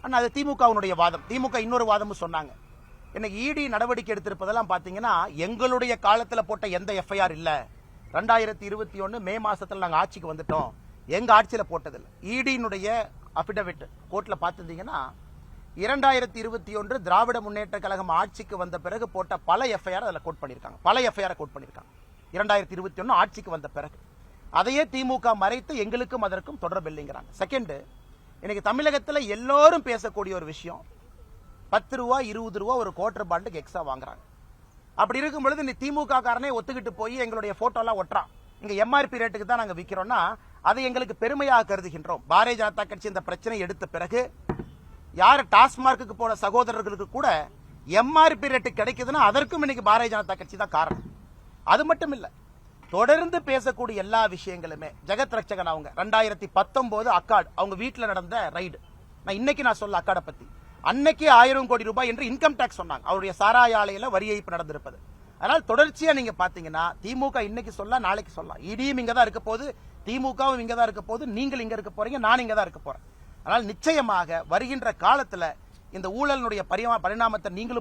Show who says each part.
Speaker 1: ஆனா அது திமுகவுடைய வாதம். திமுக இன்னொரு வாதமும் சொன்னாங்க. இன்னைக்கு இடி நடவடிக்கை எடுத்திருப்பதெல்லாம் பாத்தீங்கன்னா எங்களுடைய காலத்துல போட்ட எந்த எஃப்ஐஆர் இல்ல. 2021 மே மாசத்துல நாங்க ஆட்சிக்கு வந்துட்டோம், எங்க ஆட்சியில போட்டதில்லை. இடியினுடைய அபிடவிட் கோர்ட்ல பாத்துட்டீங்கன்னா 2021 திராவிட முன்னேற்ற கழகம் ஆட்சிக்கு வந்த பிறகு போட்ட பல எஃப்ஐஆர் அதுல கோட் பண்ணிருக்காங்க. பல எஃப்ஐஆர் கோட் பண்ணிருக்காங்க 2021 ஆட்சிக்கு வந்த பிறகு. அதையே திமுக மறைத்து எங்களுக்கும் அதற்கும் தொடர்பு இல்லைங்கிறாங்க. செகண்ட், இன்னைக்கு தமிழகத்தில் எல்லோரும் பேசக்கூடிய ஒரு விஷயம், 10 ரூபா 20 ரூபா ஒரு குவார்டர் பாண்டுக்கு எக்ஸ்ட்ரா வாங்குறாங்க. அப்படி இருக்கும் பொழுது நீ திமுக காரனே ஒத்துக்கிட்டு போய் எங்களுடைய போட்டோ எல்லாம் ஒட்டுறான், இங்க எம்ஆர்பி ரேட்டுக்கு தான் நாங்க விக்கிறோம்னா அதை எங்களுக்கு பெருமையாக கருதுகின்றோம். பாரதிய ஜனதா கட்சி இந்த பிரச்சனை எடுத்த பிறகு யார் டாஸ்மார்க்கு போன சகோதரர்களுக்கு கூட எம்ஆர்பி ரேட்டு கிடைக்குதுன்னா அதற்கும் இன்னைக்கு பாரதிய ஜனதா கட்சி தான் காரணம். அது மட்டும் இல்ல, தொடர்ந்து பேசக்கூடிய எல்லா விஷயங்களுமே ஜெகத் ரட்சகன் அவங்க 2019 அக்காட் அவங்க வீட்டுல நடந்த ரைடு. நான் சொல்ல அக்காட பத்தி அன்னைக்கு 1000 கோடி ரூபாய் என்று இன்கம் டாக்ஸ் சொன்னாங்க. அவருடைய சாராய ஆலையில வரி ஏய்ப்பு நடந்திருப்பது. அதனால் தொடர்ச்சியா நீங்க பாத்தீங்கன்னா திமுக இன்னைக்கு சொல்லலாம், நாளைக்கு சொல்லலாம். இடியும் இங்க தான் இருக்க போது, திமுகவும் இங்க தான் இருக்க போது, நீங்கள் இங்க இருக்க போறீங்க, நான் இங்க தான் இருக்க போறேன். அதனால் நிச்சயமாக வருகின்ற காலத்துல இந்த ஊழலினுடைய பரிணாமத்தை நீங்களும்